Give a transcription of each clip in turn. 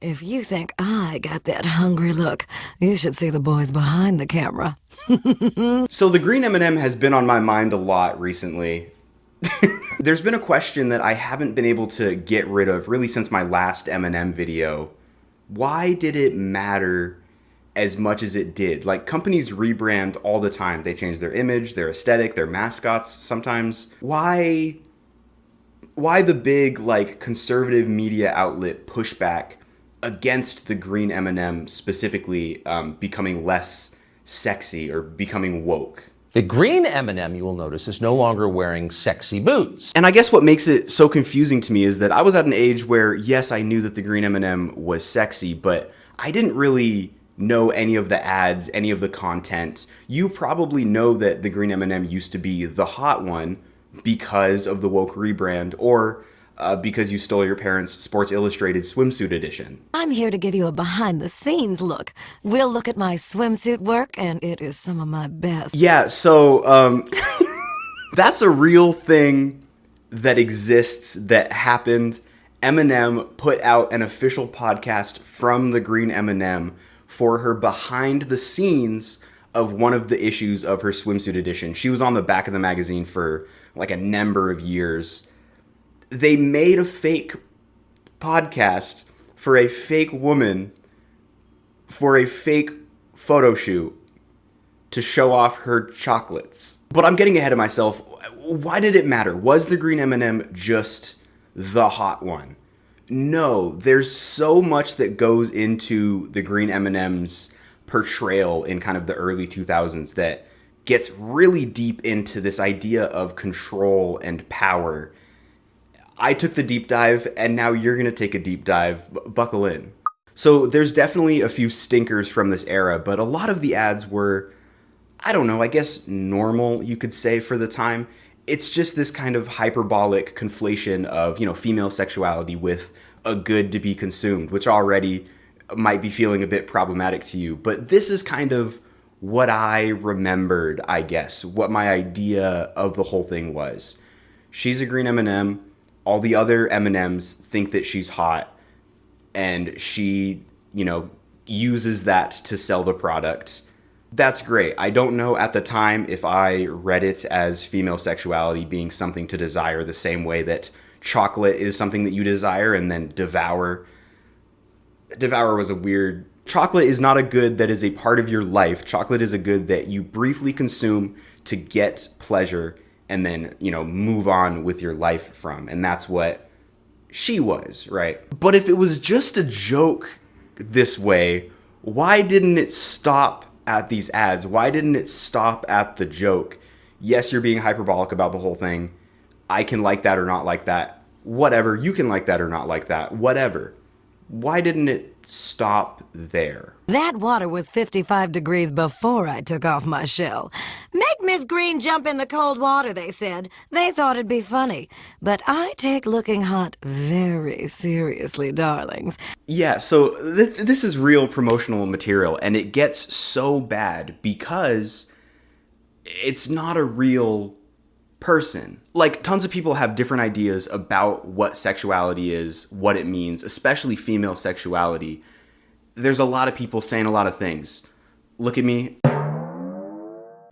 If you think I got that hungry look, you should see the boys behind the camera. So the green M&M has been on my mind a lot recently. There's been a question that I haven't been able to get rid of really since my last M&M video. Why did it matter as much as it did? Like, companies rebrand all the time. They change their image, their aesthetic, their mascots sometimes. Why the big, like, conservative media outlet pushback against the green M&M specifically becoming less sexy or becoming woke? The green M&M, you will notice, is no longer wearing sexy boots. And I guess what makes it so confusing to me is that I was at an age where, yes, I knew that the green M&M was sexy, but I didn't really know any of the ads, any of the content. You probably know that the green M&M used to be the hot one because of the woke rebrand, or because you stole your parents' Sports Illustrated swimsuit edition. I'm here to give you a behind-the-scenes look. We'll look at my swimsuit work, and it is some of my best. Yeah, so that's a real thing that exists, that happened. Eminem put out an official podcast from the Green M&M for her behind the scenes of one of the issues of her swimsuit edition. She was on the back of the magazine for like a number of years. They made a fake podcast for a fake woman for a fake photo shoot to show off her chocolates. But I'm getting ahead of myself. Why did it matter? Was the green M&M just the hot one? No, there's so much that goes into the green M&M's portrayal in kind of the early 2000s that gets really deep into this idea of control and power. I took the deep dive, and now you're going to take a deep dive. Buckle in. So there's definitely a few stinkers from this era, but a lot of the ads were, I don't know, I guess normal, you could say, for the time. It's just this kind of hyperbolic conflation of, female sexuality with a good to be consumed, which already might be feeling a bit problematic to you. But this is kind of what I remembered, I guess, what my idea of the whole thing was. She's a green M&M. All the other M&Ms think that she's hot, and she, uses that to sell the product. That's great. I don't know at the time if I read it as female sexuality being something to desire the same way that chocolate is something that you desire, and then devour was a weird... Chocolate is not a good that is a part of your life. Chocolate is a good that you briefly consume to get pleasure and then, move on with your life from. And that's what she was, right? But if it was just a joke this way, why didn't it stop at these ads? Why didn't it stop at the joke? Yes, you're being hyperbolic about the whole thing. I can like that or not like that. Whatever. You can like that or not like that. Whatever. Why didn't it stop there? That water was 55 degrees before I took off my shell. Make Miss Green jump in the cold water, they said. They thought it'd be funny. But I take looking hot very seriously, darlings. Yeah, so this is real promotional material, and it gets so bad because it's not a real person. Like, tons of people have different ideas about what sexuality is, what it means, especially female sexuality. There's a lot of people saying a lot of things. Look at me.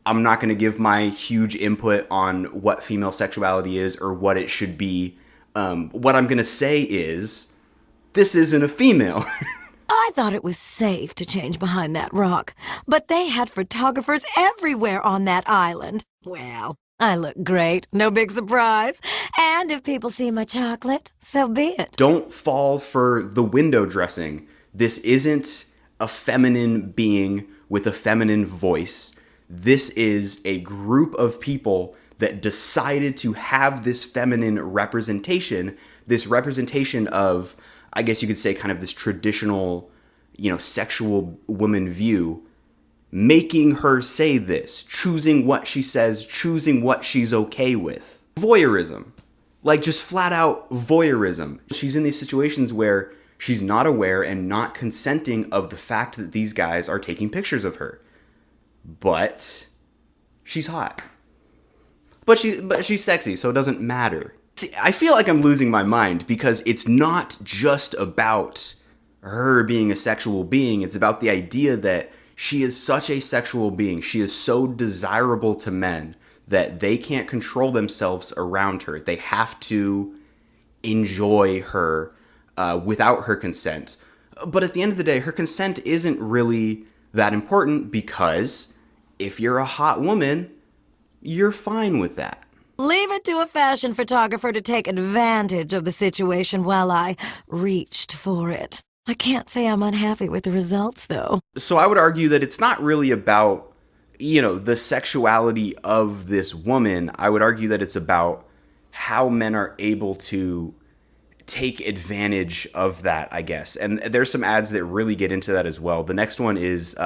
I'm not going to give my huge input on what female sexuality is or what it should be. What I'm going to say is, this isn't a female. I thought it was safe to change behind that rock, but they had photographers everywhere on that island. Well, I look great, no big surprise. And if people see my chocolate, so be it. Don't fall for the window dressing. This isn't a feminine being with a feminine voice. This is a group of people that decided to have this feminine representation, this representation of, I guess you could say, kind of this traditional, sexual woman view, making her say this, choosing what she says, choosing what she's okay with. Voyeurism. Like, just flat out voyeurism. She's in these situations where she's not aware and not consenting of the fact that these guys are taking pictures of her. But she's hot. But she's sexy, so it doesn't matter. See, I feel like I'm losing my mind because it's not just about her being a sexual being. It's about the idea that she is such a sexual being. She is so desirable to men that they can't control themselves around her. They have to enjoy her without her consent. But at the end of the day, her consent isn't really that important, because if you're a hot woman, you're fine with that. Leave it to a fashion photographer to take advantage of the situation while I reached for it. I can't say I'm unhappy with the results, though. So I would argue that it's not really about, the sexuality of this woman. I would argue that it's about how men are able to take advantage of that, I guess. And there's some ads that really get into that as well. The next one is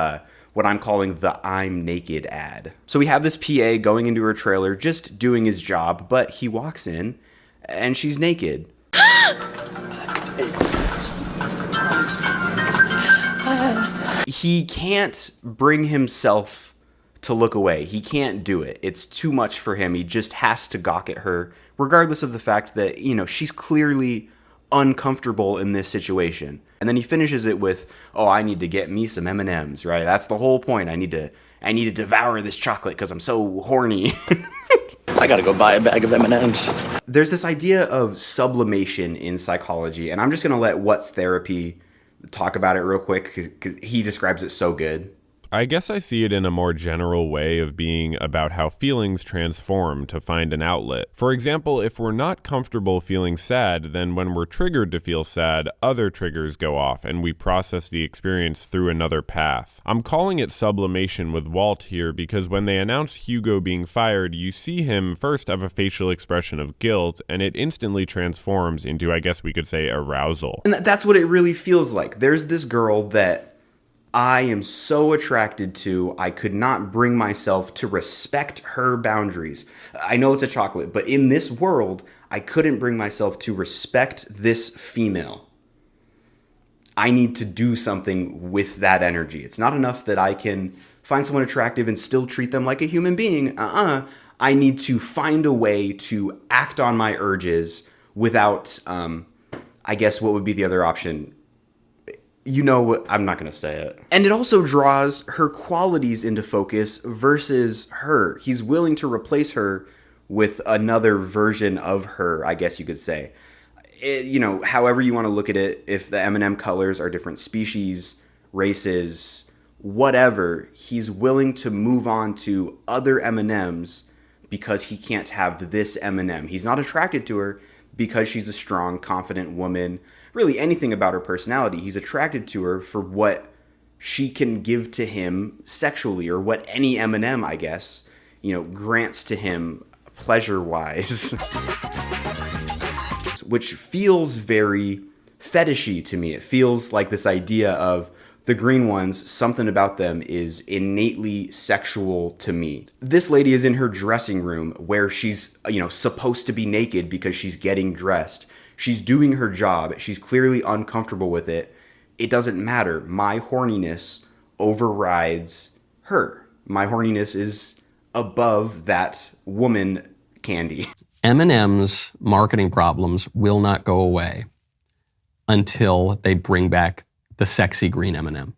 what I'm calling the I'm naked ad. So we have this PA going into her trailer, just doing his job, but he walks in and she's naked. He can't bring himself to look away. He can't do it. It's too much for him. He just has to gawk at her, regardless of the fact that, she's clearly uncomfortable in this situation. And then he finishes it with, "Oh, I need to get me some M&Ms," right? That's the whole point. I need to devour this chocolate because I'm so horny. I gotta go buy a bag of M&Ms. There's this idea of sublimation in psychology, and I'm just going to let What's Therapy talk about it real quick because he describes it so good. I guess I see it in a more general way of being about how feelings transform to find an outlet. For example, if we're not comfortable feeling sad, then when we're triggered to feel sad, other triggers go off and we process the experience through another path. I'm calling it sublimation with Walt here because when they announce Hugo being fired, you see him first have a facial expression of guilt, and it instantly transforms into, I guess we could say, arousal. And that's what it really feels like. There's this girl that I am so attracted to, I could not bring myself to respect her boundaries. I know it's a chocolate, but in this world, I couldn't bring myself to respect this female. I need to do something with that energy. It's not enough that I can find someone attractive and still treat them like a human being. I need to find a way to act on my urges without, I guess what would be the other option? You know what? I'm not going to say it. And it also draws her qualities into focus versus her. He's willing to replace her with another version of her, I guess you could say. However you want to look at it, if the M&M colors are different species, races, whatever, he's willing to move on to other M&Ms because he can't have this M&M. He's not attracted to her because she's a strong, confident woman. Really anything about her personality. He's attracted to her for what she can give to him sexually, or what any M&M, I guess, grants to him pleasure-wise. Which feels very fetishy to me. It feels like this idea of the green ones, something about them is innately sexual to me. This lady is in her dressing room where she's, supposed to be naked because she's getting dressed. She's doing her job. She's clearly uncomfortable with it. It doesn't matter. My horniness overrides her. My horniness is above that woman candy. M&M's marketing problems will not go away until they bring back the sexy green M&M.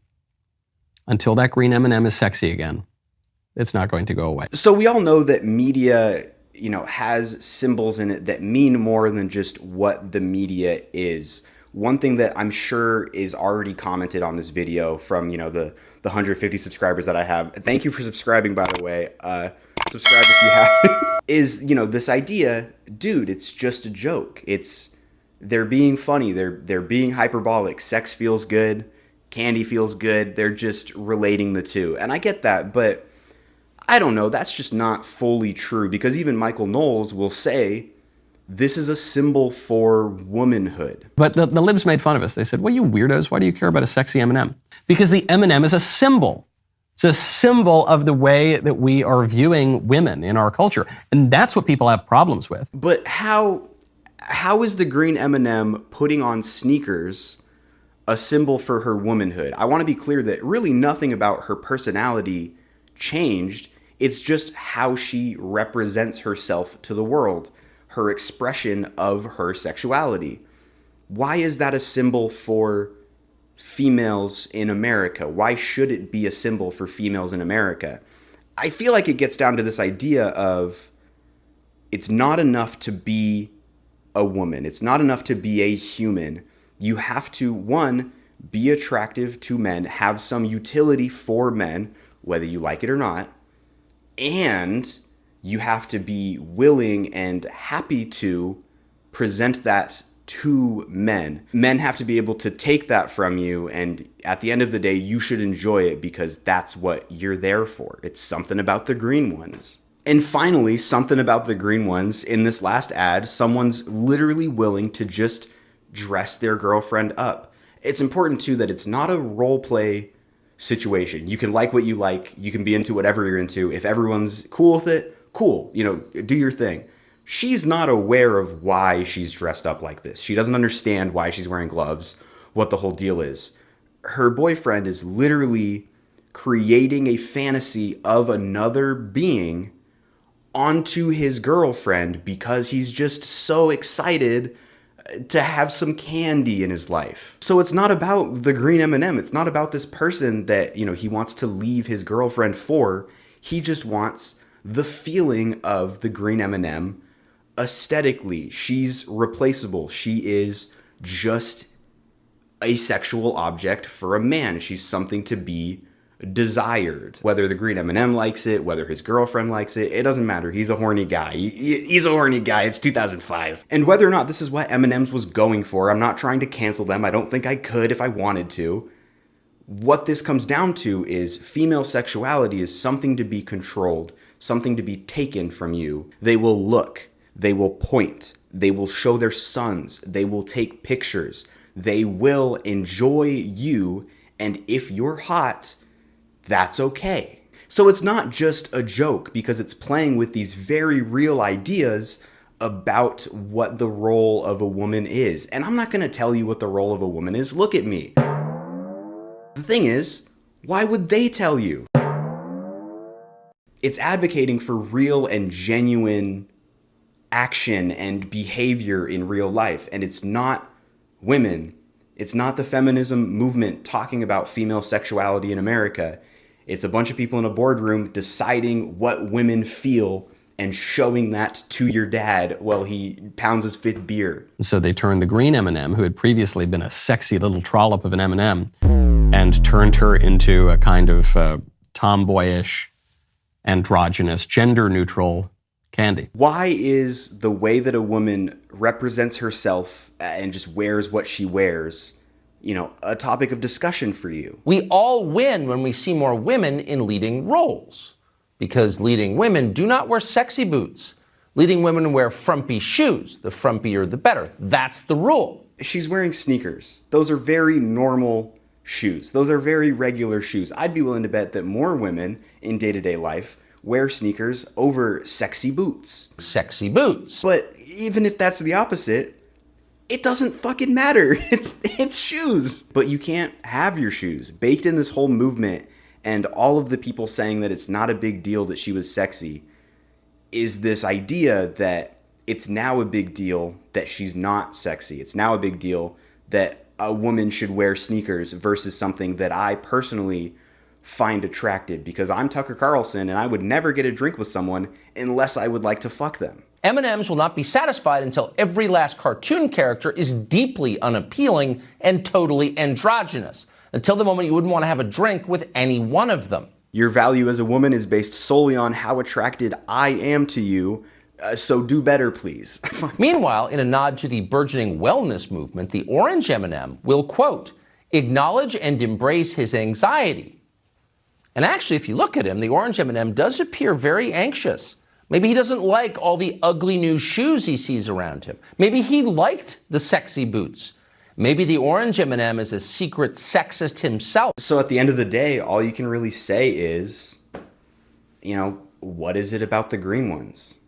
Until that green M&M is sexy again, it's not going to go away. So we all know that media, has symbols in it that mean more than just what the media is. One thing that I'm sure is already commented on this video from, the 150 subscribers that I have. Thank you for subscribing, by the way. Subscribe if you have. Is, this idea, dude, it's just a joke. They're being funny. They're being hyperbolic. Sex feels good. Candy feels good. They're just relating the two. And I get that, but I don't know. That's just not fully true, because even Michael Knowles will say this is a symbol for womanhood. But the libs made fun of us. They said, well, you weirdos, why do you care about a sexy M&M? Because the M&M is a symbol. It's a symbol of the way that we are viewing women in our culture. And that's what people have problems with. But how is the green M&M putting on sneakers a symbol for her womanhood? I want to be clear that really nothing about her personality changed. It's just how she represents herself to the world, her expression of her sexuality. Why is that a symbol for females in America? Why should it be a symbol for females in America? I feel like it gets down to this idea of it's not enough to be a woman. It's not enough to be a human. You have to, one, be attractive to men, have some utility for men, whether you like it or not, and you have to be willing and happy to present that to men. Men have to be able to take that from you, and at the end of the day, you should enjoy it because that's what you're there for. It's something about the green ones. And finally, something about the green ones, in this last ad, someone's literally willing to just dress their girlfriend up. It's important too that it's not a role play situation. You can like what you like, you can be into whatever you're into. If everyone's cool with it, cool, do your thing. She's not aware of why she's dressed up like this. She doesn't understand why she's wearing gloves, what the whole deal is. Her boyfriend is literally creating a fantasy of another being onto his girlfriend because he's just so excited to have some candy in his life. So it's not about the green M&M. It's not about this person that, he wants to leave his girlfriend for. He just wants the feeling of the green M&M aesthetically. She's replaceable. She is just a sexual object for a man. She's something to be desired. Whether the green M&M likes it, whether his girlfriend likes it, it doesn't matter. He's a horny guy. He's a horny guy. It's 2005. And whether or not this is what M&M's was going for, I'm not trying to cancel them. I don't think I could if I wanted to. What this comes down to is female sexuality is something to be controlled, something to be taken from you. They will look, they will point, they will show their sons, they will take pictures, they will enjoy you, and if you're hot, that's okay. So it's not just a joke because it's playing with these very real ideas about what the role of a woman is. And I'm not going to tell you what the role of a woman is. Look at me. The thing is, why would they tell you? It's advocating for real and genuine action and behavior in real life. And it's not women. It's not the feminism movement talking about female sexuality in America. It's a bunch of people in a boardroom deciding what women feel and showing that to your dad while he pounds his fifth beer. So they turned the green M&M, who had previously been a sexy little trollop of an M&M, and turned her into a kind of tomboyish, androgynous, gender-neutral candy. Why is the way that a woman represents herself and just wears what she wears, a topic of discussion for you? We all win when we see more women in leading roles, because leading women do not wear sexy boots. Leading women wear frumpy shoes. The frumpier, the better. That's the rule. She's wearing sneakers. Those are very normal shoes. Those are very regular shoes. I'd be willing to bet that more women in day-to-day life wear sneakers over sexy boots. Sexy boots. But even if that's the opposite, it doesn't fucking matter. It's shoes. But you can't have your shoes. Baked in this whole movement and all of the people saying that it's not a big deal that she was sexy is this idea that it's now a big deal that she's not sexy. It's now a big deal that a woman should wear sneakers versus something that I personally find attractive because I'm Tucker Carlson and I would never get a drink with someone unless I would like to fuck them. M&Ms will not be satisfied until every last cartoon character is deeply unappealing and totally androgynous, until the moment you wouldn't want to have a drink with any one of them. Your value as a woman is based solely on how attracted I am to you, so do better, please. Meanwhile, in a nod to the burgeoning wellness movement, the orange M&M will, quote, acknowledge and embrace his anxiety. And actually, if you look at him, the orange M&M does appear very anxious. Maybe he doesn't like all the ugly new shoes he sees around him. Maybe he liked the sexy boots. Maybe the orange M&M is a secret sexist himself. So at the end of the day, all you can really say is, what is it about the green ones?